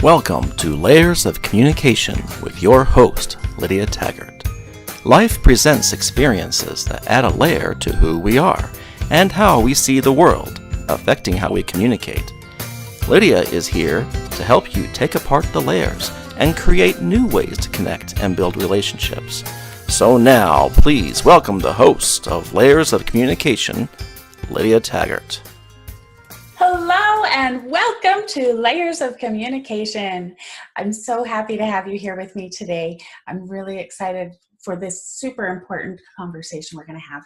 Welcome to Layers of Communication with your host, Lydia Taggart. Life presents experiences that add a layer to who we are and how we see the world, affecting how we communicate. Lydia is here to help you take apart the layers and create new ways to connect and build relationships. So now, please welcome the host of Layers of Communication, Lydia Taggart. Hello and welcome to Layers of Communication. I'm so happy to have you here with me today. I'm really excited for this super important conversation we're going to have.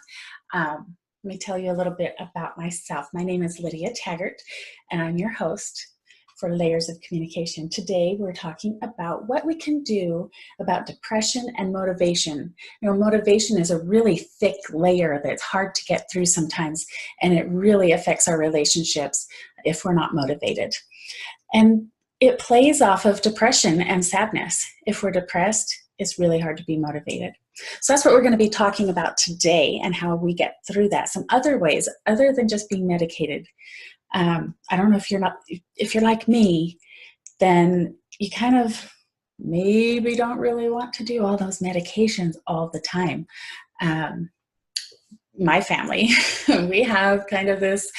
Let me tell you a little bit about myself. My name is Lydia Taggart and I'm your host for Layers of Communication. Today we're talking about what we can do about depression and motivation. You know, motivation is a really thick layer that's hard to get through sometimes, and it really affects our relationships if we're not motivated. And it plays off of depression and sadness. If we're depressed, it's really hard to be motivated. So that's what we're going to be talking about today and how we get through that. Some other ways, other than just being medicated. I don't know if you're like me, then you kind of maybe don't really want to do all those medications all the time. My family, we have kind of this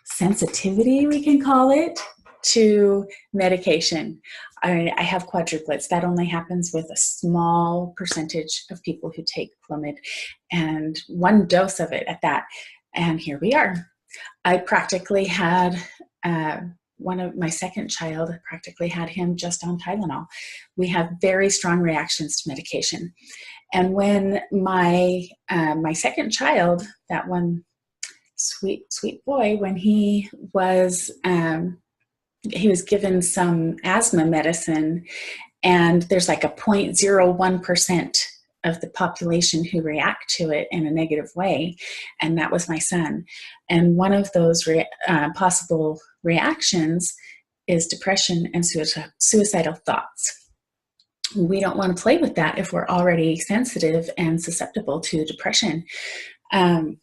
sensitivity, we can call it, to medication. I have quadruplets. That only happens with a small percentage of people who take Clomid, and one dose of it at that. And here we are. I practically had my second child, practically had him just on Tylenol. We have very strong reactions to medication. And when my second child, that one sweet boy, when he was given some asthma medicine, and there's like a 0.01% of the population who react to it in a negative way, and that was my son. And one of those possible reactions is depression and suicidal thoughts. We don't want to play with that if we're already sensitive and susceptible to depression. I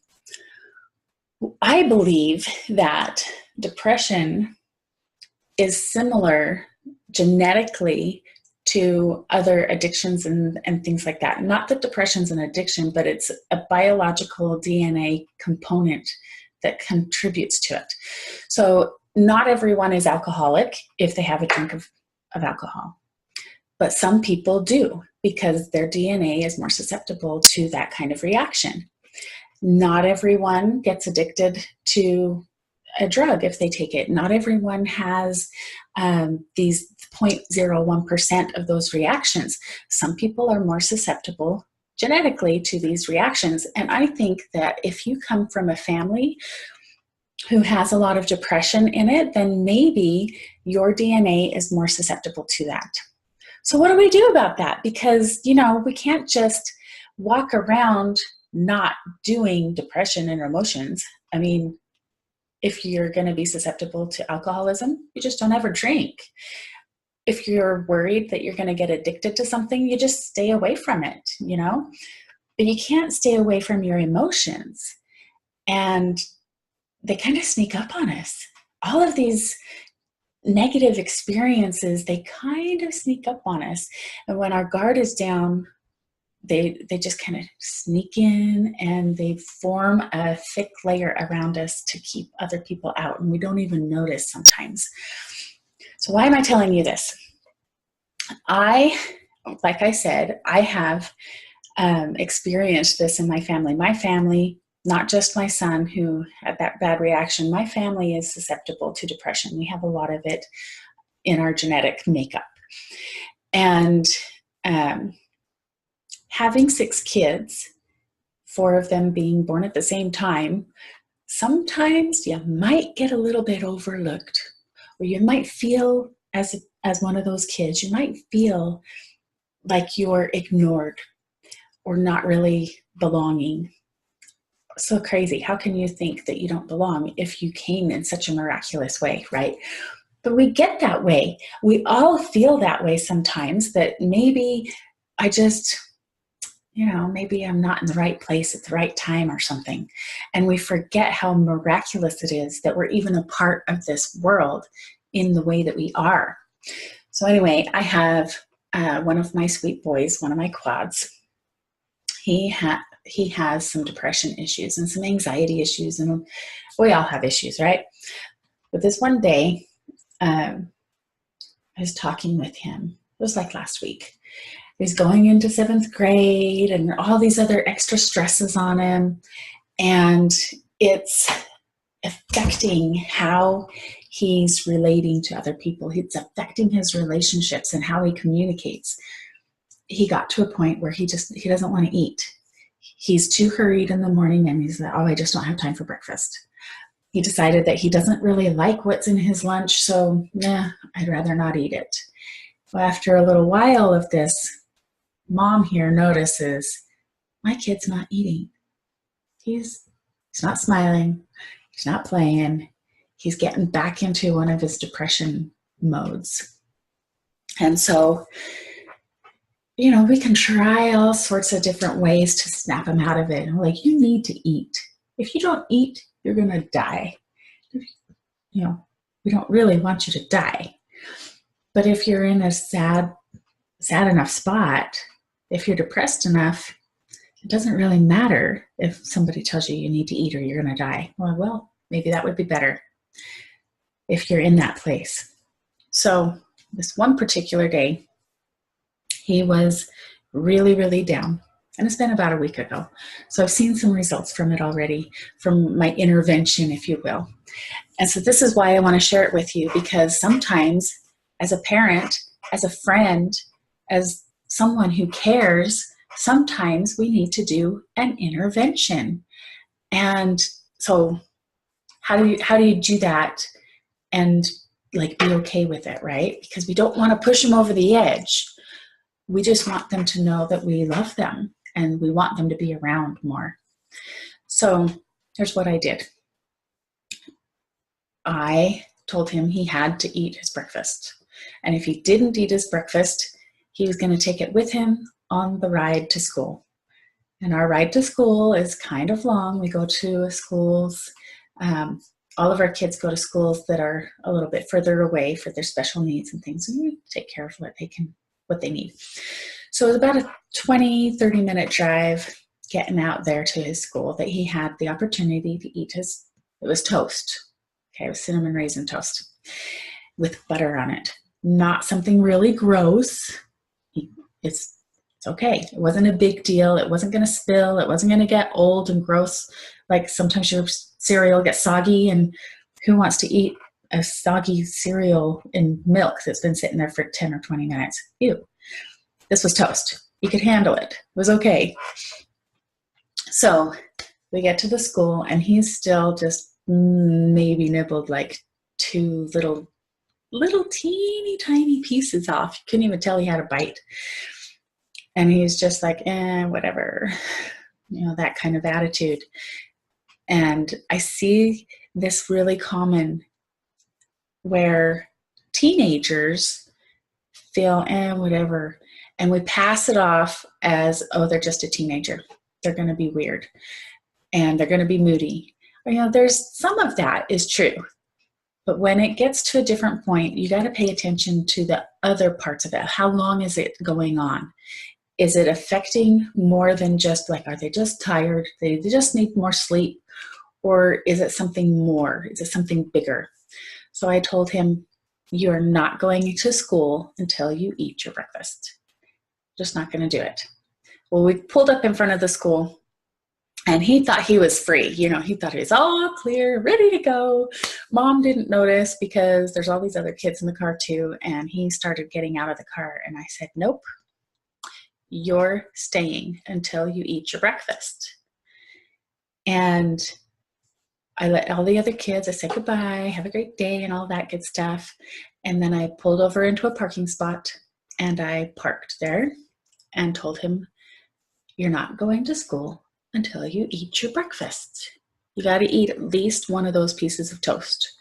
believe that depression is similar genetically to other addictions and things like that. Not that depression's an addiction, but it's a biological DNA component that contributes to it. So not everyone is alcoholic if they have a drink of alcohol, but some people do because their DNA is more susceptible to that kind of reaction. Not everyone gets addicted to a drug if they take it. Not everyone has these 0.01% of those reactions. Some people are more susceptible genetically to these reactions. And I think that if you come from a family who has a lot of depression in it, then maybe your DNA is more susceptible to that. So what do we do about that? Because, we can't just walk around not doing depression and emotions. I mean, if you're going to be susceptible to alcoholism, you just don't ever drink. If you're worried that you're going to get addicted to something, you just stay away from it, But you can't stay away from your emotions. And they kind of sneak up on us. All of these negative experiences, they kind of sneak up on us. And when our guard is down, they just kind of sneak in and they form a thick layer around us to keep other people out, and we don't even notice sometimes. So why am I telling you this? Like I said, I have experienced this in my family. My family, not just my son who had that bad reaction, my family is susceptible to depression. We have a lot of it in our genetic makeup. And having 6 kids, 4 of them being born at the same time, sometimes you might get a little bit overlooked, or you might feel as one of those kids, you might feel like you're ignored or not really belonging. So crazy. How can you think that you don't belong if you came in such a miraculous way, right? But we get that way. We all feel that way sometimes, that maybe I just maybe I'm not in the right place at the right time or something. And we forget how miraculous it is that we're even a part of this world in the way that we are. So anyway, I have one of my sweet boys, one of my quads. He has some depression issues and some anxiety issues, and we all have issues, right? But this one day, I was talking with him. It was like last week. He's going into 7th grade and all these other extra stresses on him. And it's affecting how he's relating to other people. It's affecting his relationships and how he communicates. He got to a point where he doesn't want to eat. He's too hurried in the morning and he's like, oh, I just don't have time for breakfast. He decided that he doesn't really like what's in his lunch, so I'd rather not eat it. Well, after a little while of this, Mom here notices, my kid's not eating. He's not smiling. He's not playing. He's getting back into one of his depression modes. And so, we can try all sorts of different ways to snap him out of it. Like, you need to eat. If you don't eat, you're going to die. We don't really want you to die. But if you're in a sad enough spot, if you're depressed enough, it doesn't really matter if somebody tells you need to eat or you're going to die. Well, maybe that would be better if you're in that place. So this one particular day, he was really, really down. And it's been about a week ago. So I've seen some results from it already, from my intervention, if you will. And so this is why I want to share it with you, because sometimes as a parent, as a friend, as someone who cares, sometimes we need to do an intervention. And so how do you do that and be okay with it, right? Because we don't want to push them over the edge. We just want them to know that we love them and we want them to be around more. So here's what I did. I told him he had to eat his breakfast. And if he didn't eat his breakfast, he was going to take it with him on the ride to school. And our ride to school is kind of long. We go to schools. All of our kids go to schools that are a little bit further away for their special needs and things. And we take care of what they need. So it was about a 20, 30-minute drive getting out there to his school that he had the opportunity to eat it was toast. Okay, it was cinnamon raisin toast with butter on it. Not something really gross. It's okay. It wasn't a big deal. It wasn't going to spill. It wasn't going to get old and gross. Like sometimes your cereal gets soggy, and who wants to eat a soggy cereal in milk that's been sitting there for 10 or 20 minutes? Ew. This was toast. He could handle it. It was okay. So we get to the school, and he's still just maybe nibbled like 2 little teeny tiny pieces off. You couldn't even tell he had a bite. And he's just like, whatever, that kind of attitude. And I see this really common where teenagers feel, whatever. And we pass it off as, oh, they're just a teenager. They're going to be weird. And they're going to be moody. There's some of that is true. But when it gets to a different point, you got to pay attention to the other parts of it. How long is it going on? Is it affecting more than just are they just tired? They just need more sleep? Or is it something more? Is it something bigger? So I told him, you are not going to school until you eat your breakfast. Just not going to do it. Well, we pulled up in front of the school, and he thought he was free. He thought he was all clear, ready to go. Mom didn't notice because there's all these other kids in the car too. And he started getting out of the car, and I said, nope. You're staying until you eat your breakfast. And I let all the other kids, I said goodbye, have a great day, and all that good stuff. And then I pulled over into a parking spot, and I parked there and told him, you're not going to school until you eat your breakfast. You got to eat at least one of those pieces of toast.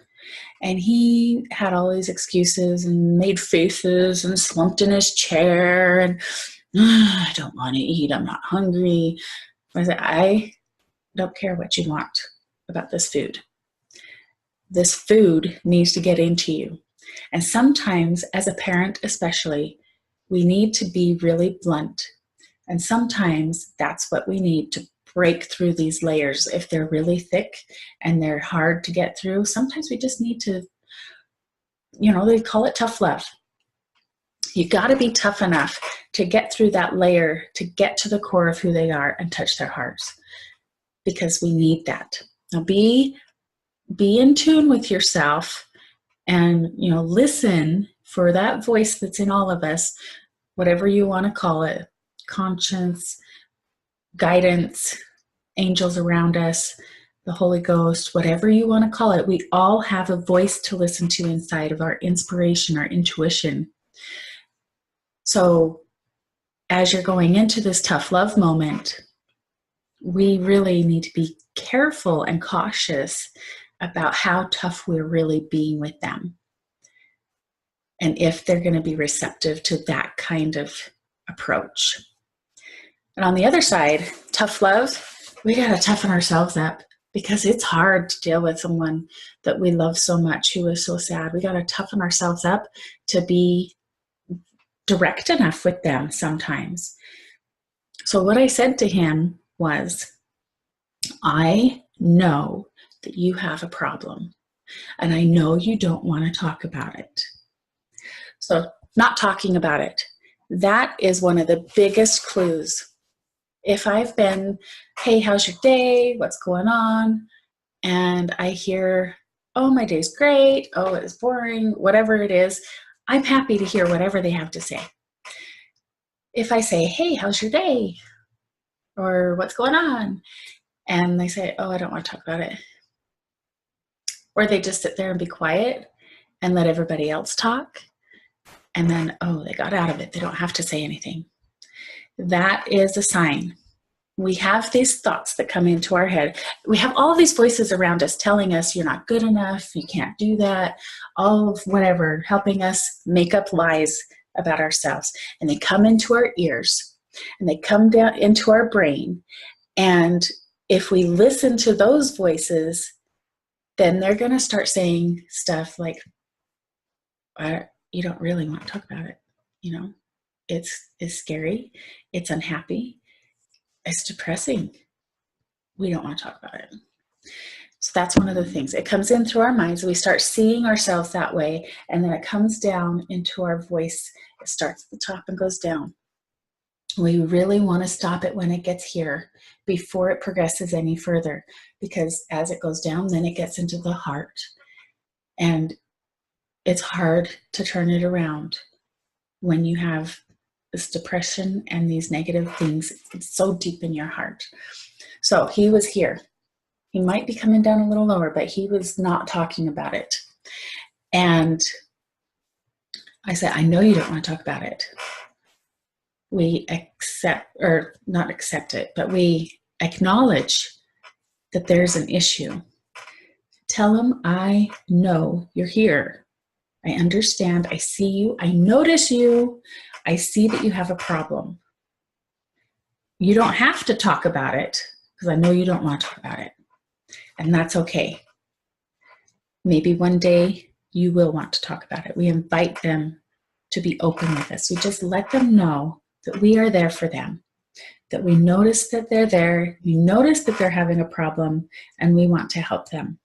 And he had all these excuses and made faces and slumped in his chair and I don't want to eat. I'm not hungry. I said, I don't care what you want about this food. This food needs to get into you. And sometimes, as a parent especially, we need to be really blunt. And sometimes that's what we need to break through these layers. If they're really thick and they're hard to get through, sometimes we just need to, they call it tough love. You got to be tough enough to get through that layer, to get to the core of who they are and touch their hearts, because we need that. Now be in tune with yourself and, listen for that voice that's in all of us, whatever you want to call it, conscience, guidance, angels around us, the Holy Ghost, whatever you want to call it. We all have a voice to listen to inside of our inspiration, our intuition. So as you're going into this tough love moment, we really need to be careful and cautious about how tough we're really being with them, and if they're going to be receptive to that kind of approach. And on the other side, tough love, we got to toughen ourselves up, because it's hard to deal with someone that we love so much who is so sad. We got to toughen ourselves up to be direct enough with them sometimes. So what I said to him was, I know that you have a problem, and I know you don't want to talk about it. So not talking about it, that is one of the biggest clues. If I've been, hey, how's your day? What's going on? And I hear, oh, my day's great. Oh, it's boring. Whatever it is, I'm happy to hear whatever they have to say. If I say, hey, how's your day? Or what's going on? And they say, oh, I don't want to talk about it. Or they just sit there and be quiet and let everybody else talk. And then, oh, they got out of it. They don't have to say anything. That is a sign. We have these thoughts that come into our head. We have all these voices around us telling us you're not good enough, you can't do that, all of whatever, helping us make up lies about ourselves. And they come into our ears and they come down into our brain. And if we listen to those voices, then they're going to start saying stuff like, you don't really want to talk about it. It's scary. It's unhappy. It's depressing. We don't want to talk about it. So that's one of the things. It comes in through our minds. We start seeing ourselves that way, and then it comes down into our voice. It starts at the top and goes down. We really want to stop it when it gets here before it progresses any further, because as it goes down, then it gets into the heart. And it's hard to turn it around when you have this depression and these negative things. It's so deep in your heart. So he was here. He might be coming down a little lower, but he was not talking about it. And I said, I know you don't want to talk about it. We accept, or not accept it, but we acknowledge that there's an issue. Tell him, I know you're here. I understand. I see you. I notice you. I see that you have a problem. You don't have to talk about it, because I know you don't want to talk about it. And that's okay. Maybe one day you will want to talk about it. We invite them to be open with us. We just let them know that we are there for them, that we notice that they're there, we notice that they're having a problem, and we want to help them.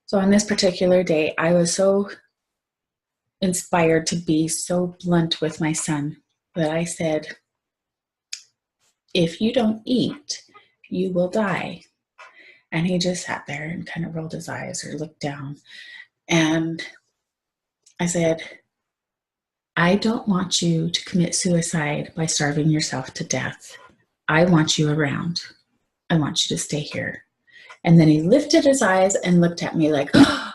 So on this particular day, I was so inspired to be so blunt with my son that I said, if you don't eat, you will die. And he just sat there and kind of rolled his eyes or looked down. And I said, I don't want you to commit suicide by starving yourself to death. I want you around. I want you to stay here. And then he lifted his eyes and looked at me like, oh,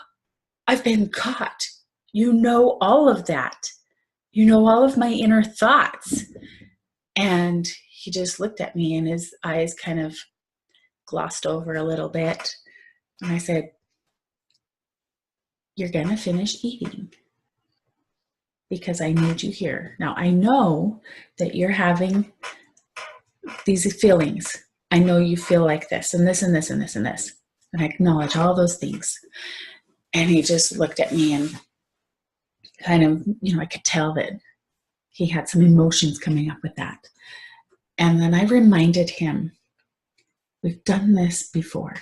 I've been caught. You know all of that. You know all of my inner thoughts. And he just looked at me and his eyes kind of glossed over a little bit. And I said, you're going to finish eating, because I need you here. Now, I know that you're having these feelings. I know you feel like this and this and this and this and this. And I acknowledge all those things. And he just looked at me and kind of, I could tell that he had some emotions coming up with that. And then I reminded him, we've done this before.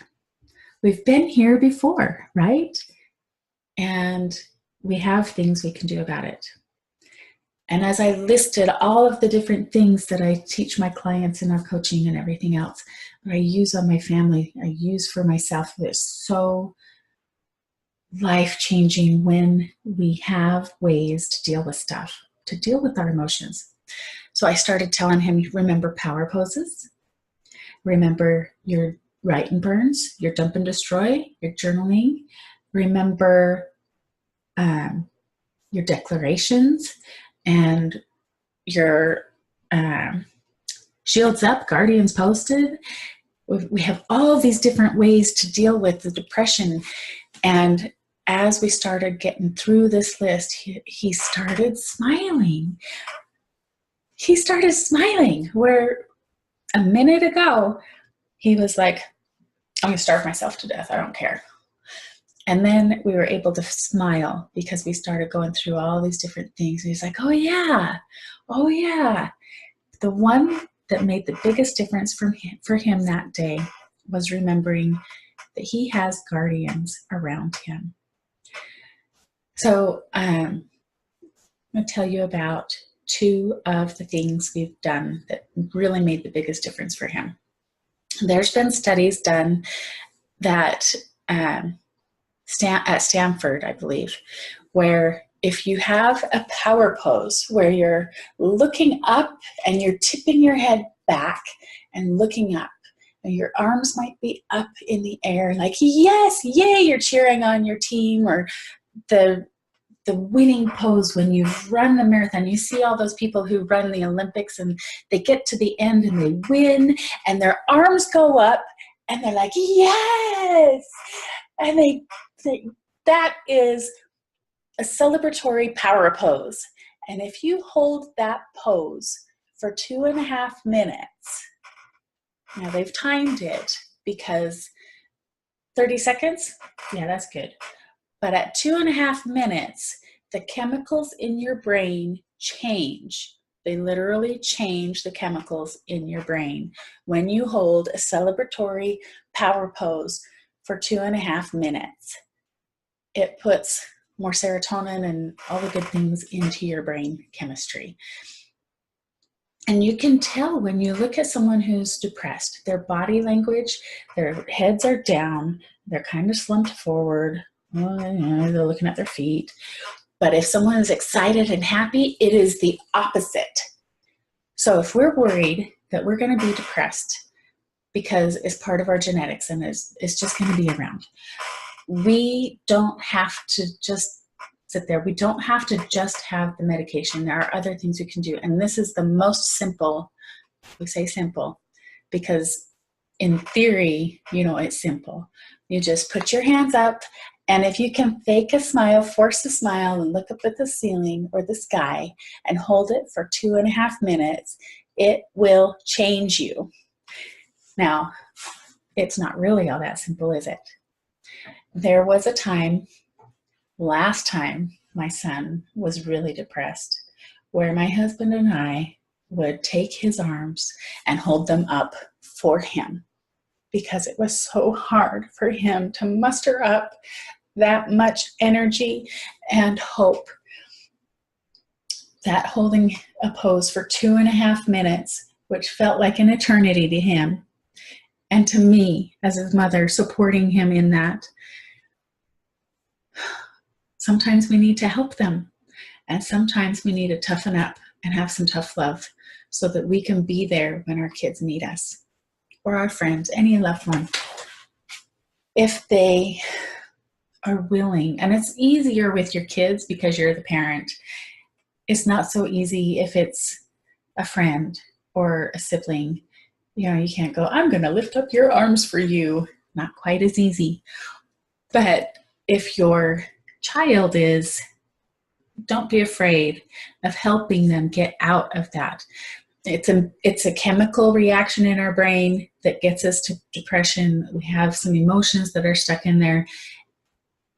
We've been here before, right? And we have things we can do about it. And as I listed all of the different things that I teach my clients in our coaching and everything else, that I use on my family, I use for myself, it's so life-changing when we have ways to deal with stuff, to deal with our emotions. So I started telling him, remember power poses, remember your write and burns, your dump and destroy, your journaling, remember your declarations and your shields up, guardians posted. We have all of these different ways to deal with the depression. And as we started getting through this list, he started smiling. He started smiling, where a minute ago, he was like, I'm going to starve myself to death. I don't care. And then we were able to smile because we started going through all these different things. And he's like, oh yeah. The one that made the biggest difference for him that day was remembering that he has guardians around him. So I'm going to tell you about two of the things we've done that really made the biggest difference for him. There's been studies done that at Stanford, I believe, where if you have a power pose where you're looking up and you're tipping your head back and looking up, and your arms might be up in the air like, yes, yay, you're cheering on your team, or the winning pose when you've run the marathon. You see all those people who run the Olympics and they get to the end and they win and their arms go up and they're like, yes. And that is a celebratory power pose. And if you hold that pose for 2.5 minutes, now they've timed it because 30 seconds, yeah, that's good. But at 2.5 minutes, the chemicals in your brain change. They literally change the chemicals in your brain when you hold a celebratory power pose for 2.5 minutes. It puts more serotonin and all the good things into your brain chemistry. And you can tell when you look at someone who's depressed, their body language, their heads are down, they're kind of slumped forward. They're looking at their feet. But if someone is excited and happy, it is the opposite. So if we're worried that we're going to be depressed because it's part of our genetics and it's just going to be around, we don't have to just sit there. We don't have to just have the medication. There are other things we can do. And this is the most simple. We say simple because in theory, it's simple. You just put your hands up, and if you can fake a smile, force a smile, and look up at the ceiling or the sky and hold it for 2.5 minutes, it will change you. Now, it's not really all that simple, is it? There was a time, last time my son was really depressed, where my husband and I would take his arms and hold them up for him because it was so hard for him to muster up that much energy and hope. That holding a pose for 2.5 minutes, which felt like an eternity to him, and to me as his mother supporting him in that. Sometimes we need to help them, and sometimes we need to toughen up and have some tough love so that we can be there when our kids need us, or our friends, any loved one, if they are willing. And it's easier with your kids because you're the parent. It's not so easy if it's a friend or a sibling. You can't go, I'm going to lift up your arms for you. Not quite as easy. But if your child is, don't be afraid of helping them get out of that. It's a chemical reaction in our brain that gets us to depression. We have some emotions that are stuck in there.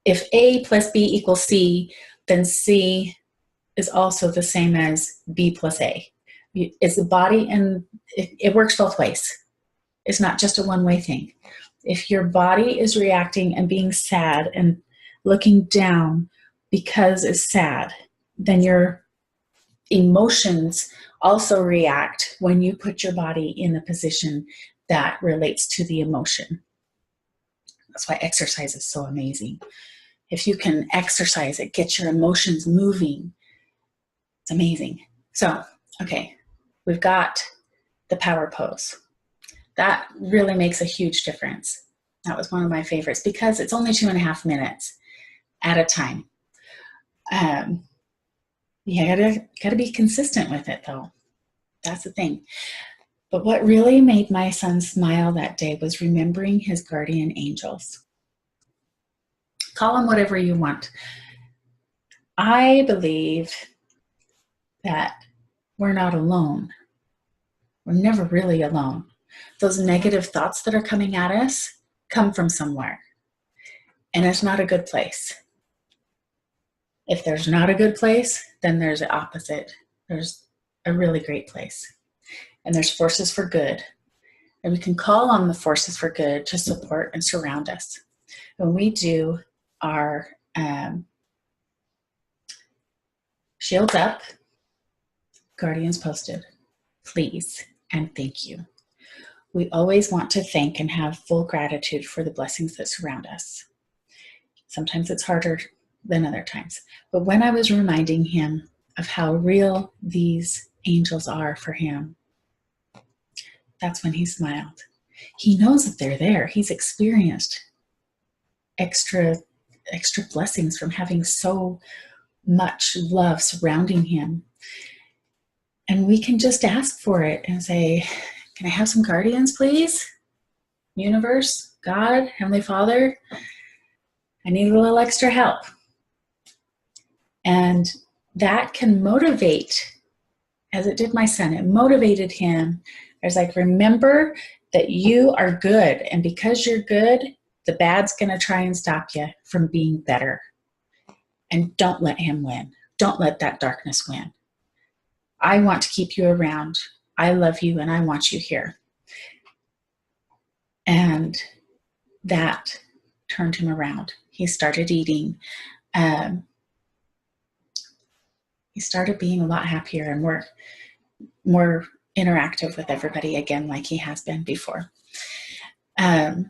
If A plus B equals C, then C is also the same as B plus A. It's the body, and it works both ways. It's not just a one-way thing. If your body is reacting and being sad and looking down because it's sad, then your emotions also react when you put your body in a position that relates to the emotion. That's why exercise is so amazing. If you can exercise it, get your emotions moving, it's amazing. So, okay, we've got the power pose. That really makes a huge difference. That was one of my favorites because it's only 2.5 minutes at a time. You gotta be consistent with it though. That's the thing. But what really made my son smile that day was remembering his guardian angels. Call them whatever you want. I believe that we're not alone. We're never really alone. Those negative thoughts that are coming at us come from somewhere. And it's not a good place. If there's not a good place, then there's the opposite. There's a really great place. And there's forces for good. And we can call on the forces for good to support and surround us. When we do our shields up, guardians posted, please and thank you. We always want to thank and have full gratitude for the blessings that surround us. Sometimes it's harder than other times. But when I was reminding him of how real these angels are for him, that's when he smiled. He knows that they're there. He's experienced extra blessings from having so much love surrounding him. And we can just ask for it and say, can I have some guardians, please? Universe, God, Heavenly Father, I need a little extra help. And that can motivate, as it did my son. It motivated him. I was like, remember that you are good. And because you're good, the bad's going to try and stop you from being better. And don't let him win. Don't let that darkness win. I want to keep you around. I love you and I want you here. And that turned him around. He started eating. He started being a lot happier and more interactive with everybody again, like he has been before. I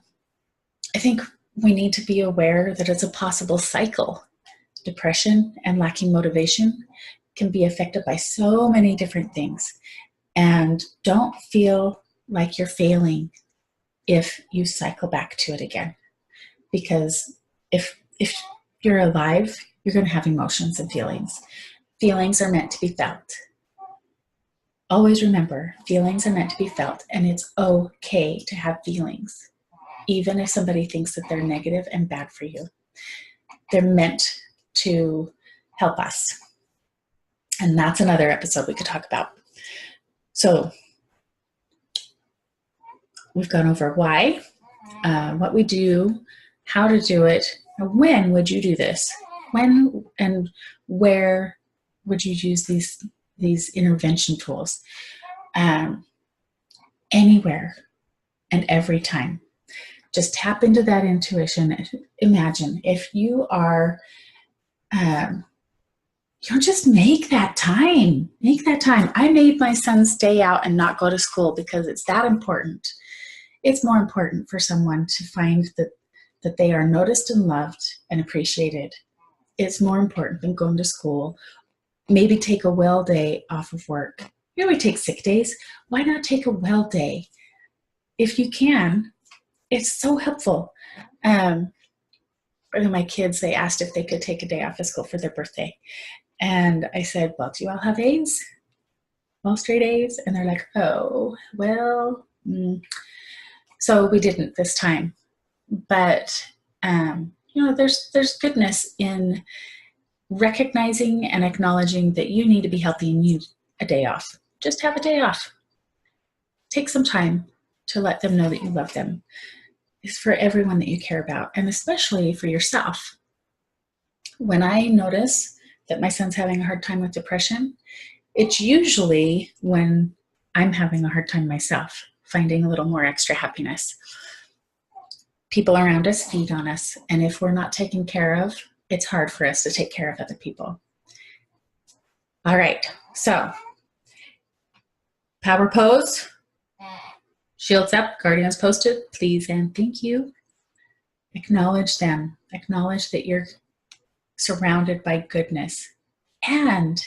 think we need to be aware that it's a possible cycle. Depression and lacking motivation can be affected by so many different things. And don't feel like you're failing if you cycle back to it again. Because if you're alive, you're going to have emotions and feelings. Feelings are meant to be felt. Always remember, feelings are meant to be felt, and it's okay to have feelings, even if somebody thinks that they're negative and bad for you. They're meant to help us. And that's another episode we could talk about. So we've gone over why, what we do, how to do it, and when would you do this? When and where would you use these intervention tools? Anywhere and every time. Just tap into that intuition. Imagine if you are, just make that time. Make that time. I made my son stay out and not go to school because it's that important. It's more important for someone to find that they are noticed and loved and appreciated. It's more important than going to school. Maybe take a well day off of work. We take sick days. Why not take a well day? If you can, it's so helpful. My kids, they asked if they could take a day off of school for their birthday. And I said, well, do you all have A's? Well, straight A's? And they're like, oh, well. So we didn't this time. But, there's goodness in recognizing and acknowledging that you need to be healthy and you need a day off. Just have a day off. Take some time to let them know that you love them. It's for everyone that you care about, and especially for yourself. When I notice that my son's having a hard time with depression, it's usually when I'm having a hard time myself, finding a little more extra happiness. People around us feed on us, and if we're not taken care of, it's hard for us to take care of other people. All right, so power pose, shields up, guardians posted, please and thank you. Acknowledge them. Acknowledge that you're surrounded by goodness, and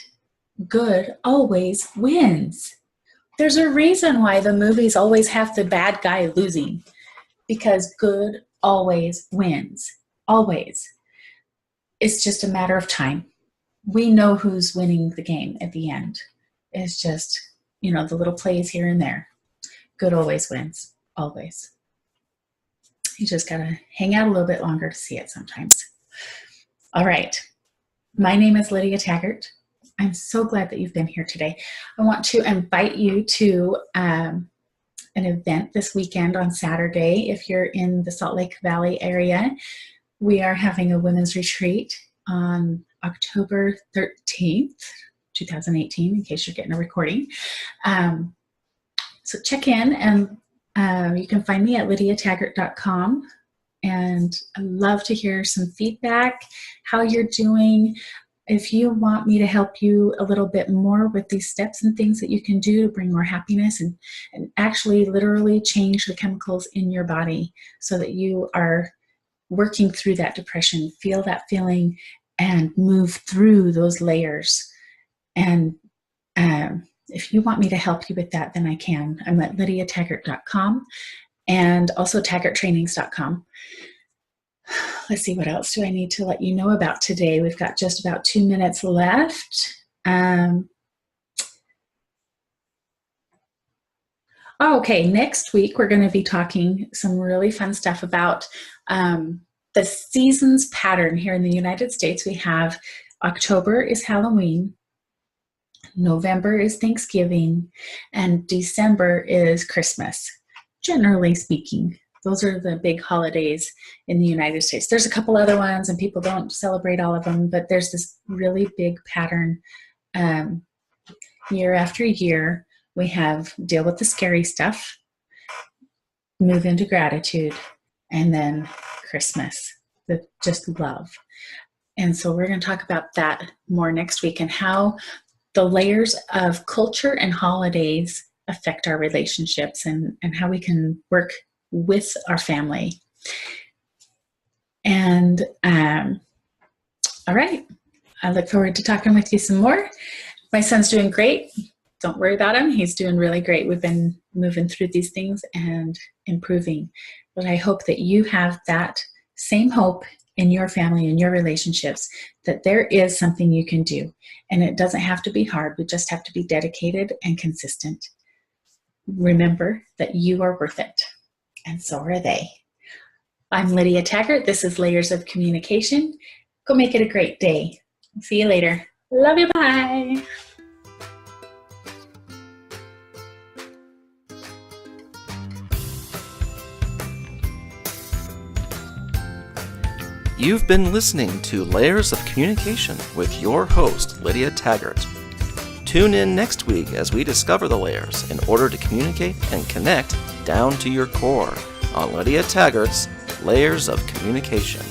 good always wins. There's a reason why the movies always have the bad guy losing, because good always wins. Always. It's just a matter of time. We know who's winning the game at the end. It's just, the little plays here and there. Good always wins. Always. You just got to hang out a little bit longer to see it sometimes. All right. My name is Lydia Taggart. I'm so glad that you've been here today. I want to invite you to an event this weekend on Saturday. If you're in the Salt Lake Valley area, we are having a women's retreat on October 13th, 2018, in case you're getting a recording. So check in, and you can find me at lydiataggart.com. And I'd love to hear some feedback, how you're doing. If you want me to help you a little bit more with these steps and things that you can do to bring more happiness and actually literally change the chemicals in your body so that you are working through that depression, feel that feeling, and move through those layers. And if you want me to help you with that, then I can. I'm at lydiataggart.com and also taggarttrainings.com. Let's see, what else do I need to let you know about today? We've got just about 2 minutes left. Okay, next week we're going to be talking some really fun stuff about the seasons pattern here in the United States. We have October is Halloween, November is Thanksgiving, and December is Christmas, generally speaking. Those are the big holidays in the United States. There's a couple other ones, and people don't celebrate all of them, but there's this really big pattern year after year. We have deal with the scary stuff, move into gratitude, and then Christmas, just love. And so we're going to talk about that more next week, and how the layers of culture and holidays affect our relationships, and how we can work with our family. And all right, I look forward to talking with you some more. My son's doing great. Don't worry about him. He's doing really great. We've been moving through these things and improving. But I hope that you have that same hope in your family and your relationships, that there is something you can do. And it doesn't have to be hard. We just have to be dedicated and consistent. Remember that you are worth it. And so are they. I'm Lydia Taggart. This is Layers of Communication. Go make it a great day. See you later. Love you. Bye. You've been listening to Layers of Communication with your host, Lydia Taggart. Tune in next week as we discover the layers in order to communicate and connect down to your core on Lydia Taggart's Layers of Communication.